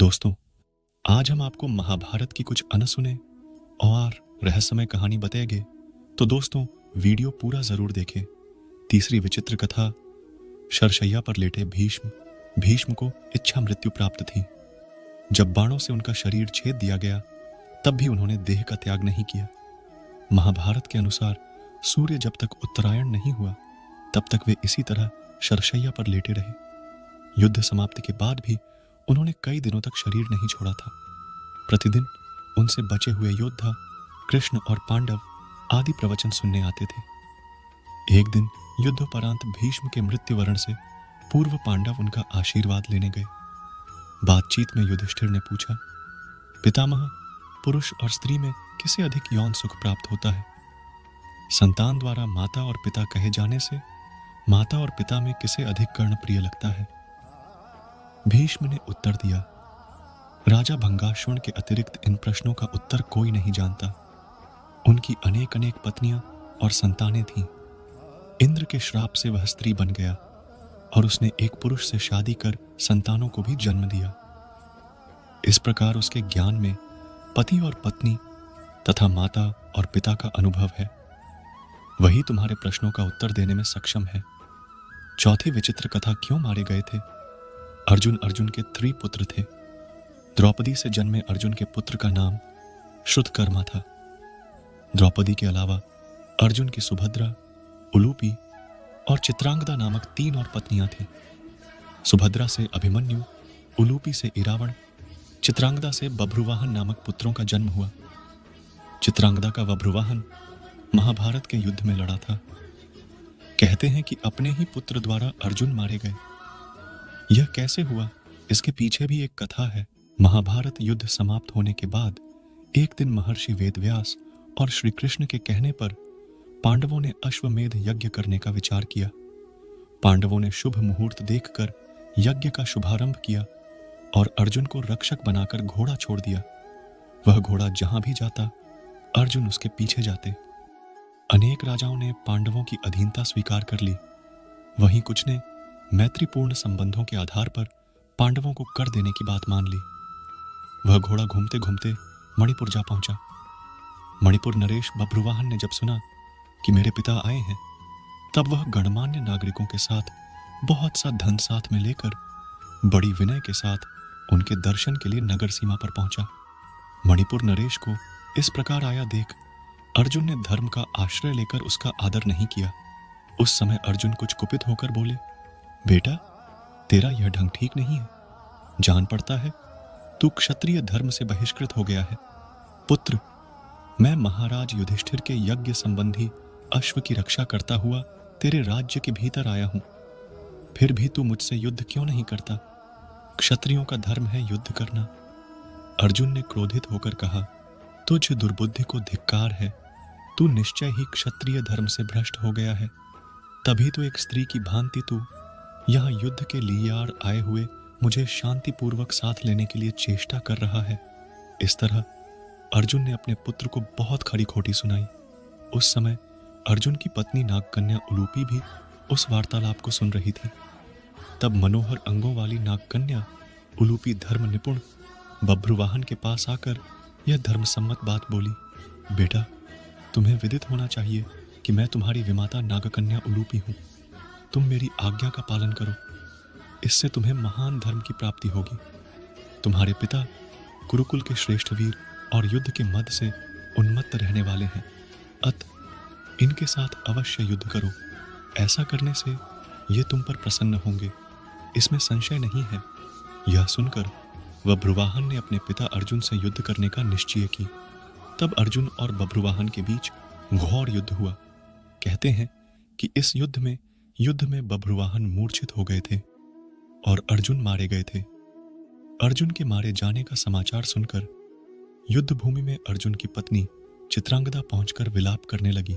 दोस्तों, आज हम आपको महाभारत की कुछ अनसुने और रहस्यमय कहानी बताएंगे। तो दोस्तों, वीडियो पूरा जरूर देखें। तीसरी विचित्र कथा। शरशैया पर लेटे भीष्म को इच्छा मृत्यु प्राप्त थी। जब बाणों से उनका शरीर छेद दिया गया, तब भी उन्होंने देह का त्याग नहीं किया। महाभारत के अनुसार सूर्य जब तक उत्तरायण नहीं हुआ, तब तक वे इसी तरह शरशैया पर लेटे रहे। युद्ध समाप्ति के बाद भी उन्होंने कई दिनों तक शरीर नहीं छोड़ा था। प्रतिदिन उनसे बचे हुए योद्धा कृष्ण और पांडव आदि प्रवचन सुनने आते थे। एक दिन युद्धोपरांत भीष्म के मृत्युवरण से पूर्व पांडव उनका आशीर्वाद लेने गए। बातचीत में युधिष्ठिर ने पूछा, पितामह, पुरुष और स्त्री में किसे अधिक यौन सुख प्राप्त होता है? संतान द्वारा माता और पिता कहे जाने से माता और पिता में किसे अधिक कर्ण प्रिय लगता है? भीष्म ने उत्तर दिया, राजा भंगाशुण के अतिरिक्त इन प्रश्नों का उत्तर कोई नहीं जानता। उनकी अनेक अनेक पत्नियां और संतानें थीं। इंद्र के श्राप से वह स्त्री बन गया और उसने एक पुरुष से शादी कर संतानों को भी जन्म दिया। इस प्रकार उसके ज्ञान में पति और पत्नी तथा माता और पिता का अनुभव है। वही तुम्हारे प्रश्नों का उत्तर देने में सक्षम है। चौथी विचित्र कथा, क्यों मारे गए थे? अर्जुन के 3 पुत्र थे। द्रौपदी से जन्मे अर्जुन के पुत्र का नाम श्रुतकर्मा था। द्रौपदी के अलावा अर्जुन की सुभद्रा, उलूपी और चित्रांगदा नामक 3 और पत्नियां थीं। सुभद्रा से अभिमन्यु, उलूपी से इरावण, चित्रांगदा से बभ्रुवाहन नामक पुत्रों का जन्म हुआ। चित्रांगदा का बभ्रुवाहन महाभारत के युद्ध में लड़ा था। कहते हैं कि अपने ही पुत्र द्वारा अर्जुन मारे गए। यह कैसे हुआ, इसके पीछे भी एक कथा है। महाभारत युद्ध समाप्त होने के बाद एक दिन महर्षि वेदव्यास और श्री कृष्ण के कहने पर पांडवों ने अश्वमेध यज्ञ करने का विचार किया। पांडवों ने शुभ मुहूर्त देखकर यज्ञ का शुभारंभ किया और अर्जुन को रक्षक बनाकर घोड़ा छोड़ दिया। वह घोड़ा जहां भी जाता, अर्जुन उसके पीछे जाते। अनेक राजाओं ने पांडवों की अधीनता स्वीकार कर ली। वहीं कुछ ने मैत्रीपूर्ण संबंधों के आधार पर पांडवों को कर देने की बात मान ली। वह घोड़ा घूमते घूमते मणिपुर जा पहुंचा। मणिपुर नरेश बभ्रुवाहन ने जब सुना कि मेरे पिता आए हैं, तब वह गणमान्य नागरिकों के साथ बहुत सा धन साथ में लेकर बड़ी विनय के साथ उनके दर्शन के लिए नगर सीमा पर पहुंचा। मणिपुर नरेश को इस प्रकार आया देख अर्जुन ने धर्म का आश्रय लेकर उसका आदर नहीं किया। उस समय अर्जुन कुछ कुपित होकर बोले, बेटा, तेरा यह ढंग ठीक नहीं है। जान पड़ता है तू क्षत्रिय धर्म से बहिष्कृत हो गया है। पुत्र, मैं महाराज युधिष्ठिर के यज्ञ संबंधी अश्व की रक्षा करता हुआ तेरे राज्य के भीतर आया हूं। फिर भी तू मुझसे युद्ध क्यों नहीं करता? क्षत्रियों का धर्म है युद्ध करना। अर्जुन ने क्रोधित होकर कहा, तुझ दुर्बुद्धि को धिक्कार है। तू निश्चय ही क्षत्रिय धर्म से भ्रष्ट हो गया है। तभी तो एक स्त्री की भांति तू यहाँ युद्ध के लिए आए हुए मुझे शांतिपूर्वक साथ लेने के लिए चेष्टा कर रहा है। इस तरह अर्जुन ने अपने पुत्र को बहुत खरी खोटी सुनाई। उस समय अर्जुन की पत्नी नागकन्या उलूपी भी उस वार्तालाप को सुन रही थी। तब मनोहर अंगों वाली नागकन्या उलूपी धर्म निपुण बभ्रुवाहन के पास आकर यह धर्मसम्मत बात बोली, बेटा, तुम्हें विदित होना चाहिए कि मैं तुम्हारी विमाता नागकन्या उलूपी हूं। तुम मेरी आज्ञा का पालन करो, इससे तुम्हें महान धर्म की प्राप्ति होगी। तुम्हारे पिता कुरुकुल के श्रेष्ठ वीर और युद्ध के मद से उन्मत्त रहने वाले हैं। अतः इनके साथ अवश्य युद्ध करो। ऐसा करने से ये तुम पर प्रसन्न होंगे, इसमें संशय नहीं है। यह सुनकर बभ्रुवाहन ने अपने पिता अर्जुन से युद्ध करने का निश्चय की। तब अर्जुन और बभ्रुवाहन के बीच घोर युद्ध हुआ। कहते हैं कि इस युद्ध में बभ्रुवाहन मूर्छित हो गए थे और अर्जुन मारे गए थे। अर्जुन के मारे जाने का समाचार सुनकर युद्ध भूमि में अर्जुन की पत्नी चित्रांगदा पहुंचकर विलाप करने लगी।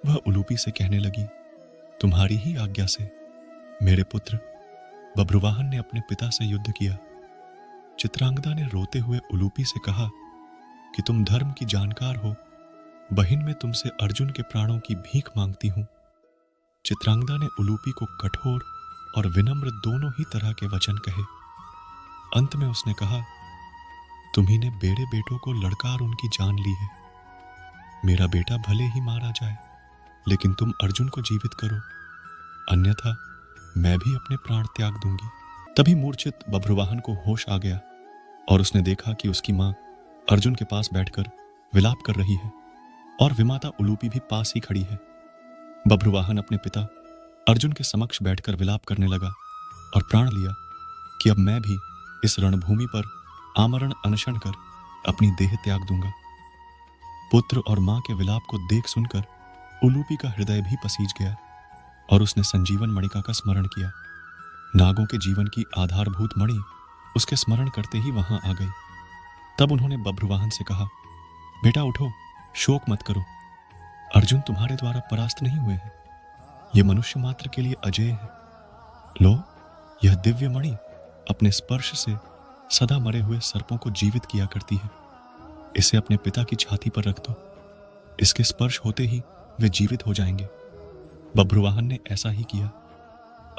वह उलूपी से कहने लगी, तुम्हारी ही आज्ञा से मेरे पुत्र बभ्रुवाहन ने अपने पिता से युद्ध किया। चित्रांगदा ने रोते हुए उलूपी से कहा कि तुम धर्म की जानकार हो, बहिन मैं तुमसे अर्जुन के प्राणों की भीख मांगती हूं। चित्रांगदा ने उलूपी को कठोर और विनम्र दोनों ही तरह के वचन कहे। अंत में उसने कहा, तुम्ही ने बेड़े बेटों को लड़कार उनकी जान ली है। मेरा बेटा भले ही मारा जाए, लेकिन तुम अर्जुन को जीवित करो, अन्यथा मैं भी अपने प्राण त्याग दूंगी। तभी मूर्छित बभ्रुवाहन को होश आ गया और उसने देखा कि उसकी मां अर्जुन के पास बैठकर विलाप कर रही है और विमाता उलूपी भी पास ही खड़ी है। बभ्रुवाहन अपने पिता अर्जुन के समक्ष बैठकर विलाप करने लगा और प्राण लिया कि अब मैं भी इस रणभूमि पर आमरण अनशन कर अपनी देह त्याग दूंगा। पुत्र और मां के विलाप को देख सुनकर उलूपी का हृदय भी पसीज गया और उसने संजीवन मणिका का स्मरण किया। नागों के जीवन की आधारभूत मणि उसके स्मरण करते ही वहां आ गई। तब उन्होंने बभ्रुवाहन से कहा, बेटा उठो, शोक मत करो, अर्जुन तुम्हारे द्वारा परास्त नहीं हुए हैं। ये मनुष्य मात्र के लिए अजेय है। लो, यह दिव्य मणि अपने स्पर्श से सदा मरे हुए सर्पों को जीवित किया करती है। इसे अपने पिता की छाती पर रख दो, इसके स्पर्श होते ही वे जीवित हो जाएंगे। बभ्रुवाहन ने ऐसा ही किया।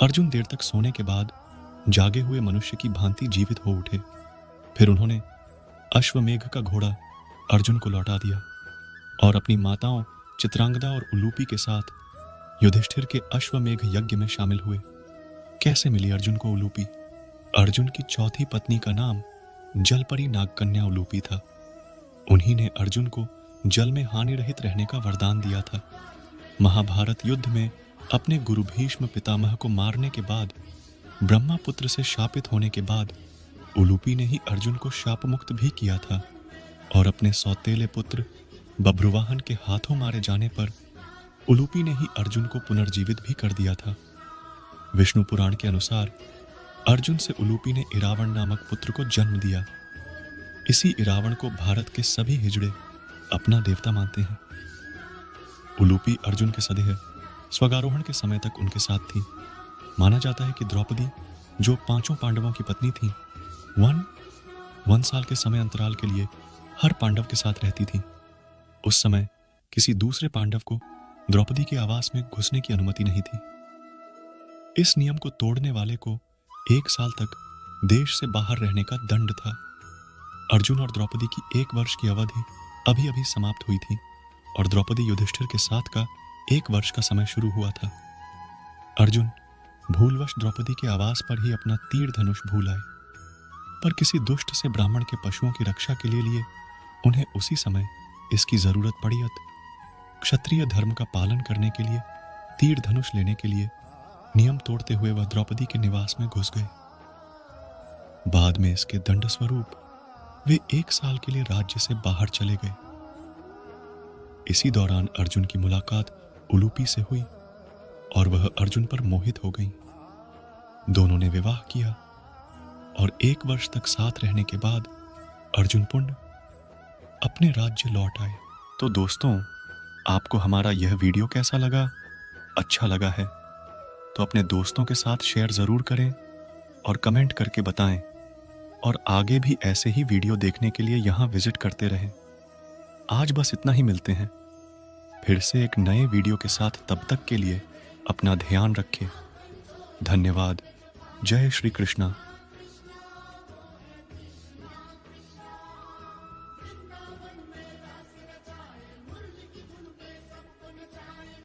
अर्जुन देर तक सोने के बाद जागे हुए मनुष्य की भांति जीवित हो उठे। फिर उन्होंने अश्वमेघ का घोड़ा अर्जुन को लौटा दिया और अपनी माताओं चित्रांगदा और उलूपी के साथ युधिष्ठिर के अश्वमेघ यज्ञ में शामिल हुए। कैसे मिली अर्जुन को उलूपी? अर्जुन की चौथी पत्नी का नाम जलपरी नागकन्या उलूपी था। उन्हीं ने अर्जुन को जल में हानि रहित रहने का वरदान दिया था। महाभारत युद्ध में अपने गुरु भीष्म पितामह को मारने के बाद, ब्रह्मापुत्र से शापित होने के बाद उलूपी ने ही अर्जुन को शाप मुक्त भी किया था और अपने सौतेले पुत्र बभ्रुवाहन के हाथों मारे जाने पर उलूपी ने ही अर्जुन को पुनर्जीवित भी कर दिया था। विष्णु पुराण के अनुसार अर्जुन से उलूपी ने इरावण नामक पुत्र को जन्म दिया। इसी इरावण को भारत के सभी हिजड़े अपना देवता मानते हैं। उलूपी अर्जुन के सदेह स्वगारोहण के समय तक उनके साथ थी। माना जाता है कि द्रौपदी, जो 5 पांडवों की पत्नी थी, 1 साल के समय अंतराल के लिए हर पांडव के साथ रहती थी। उस समय किसी दूसरे पांडव को द्रौपदी के आवास में घुसने की अनुमति नहीं थी। इस नियम को तोड़ने वाले को 1 साल तक देश से बाहर रहने का दंड था। अर्जुन और द्रौपदी की 1 वर्ष की अवधि अभी अभी समाप्त हुई थी और द्रौपदी युधिष्ठिर के साथ का 1 वर्ष का समय शुरू हुआ था। अर्जुन भूलवश द्रौपदी के आवास पर ही अपना तीर धनुष भूल आए, पर किसी दुष्ट से ब्राह्मण के पशुओं की रक्षा के लिए उन्हें उसी समय इसकी जरूरत पड़ी। क्षत्रिय धर्म का पालन करने के लिए तीर धनुष लेने के लिए नियम तोड़ते हुए वह द्रौपदी के निवास में घुस गए। बाद में इसके दंड स्वरूप वे 1 साल के लिए राज्य से बाहर चले गए। इसी दौरान अर्जुन की मुलाकात उलूपी से हुई और वह अर्जुन पर मोहित हो गई। दोनों ने विवाह किया और 1 वर्ष तक साथ रहने के बाद अर्जुन पुण्य अपने राज्य लौट आए। तो दोस्तों, आपको हमारा यह वीडियो कैसा लगा? अच्छा लगा है तो अपने दोस्तों के साथ शेयर ज़रूर करें और कमेंट करके बताएं, और आगे भी ऐसे ही वीडियो देखने के लिए यहाँ विजिट करते रहें। आज बस इतना ही, मिलते हैं फिर से एक नए वीडियो के साथ। तब तक के लिए अपना ध्यान रखें। धन्यवाद। जय श्री कृष्णा।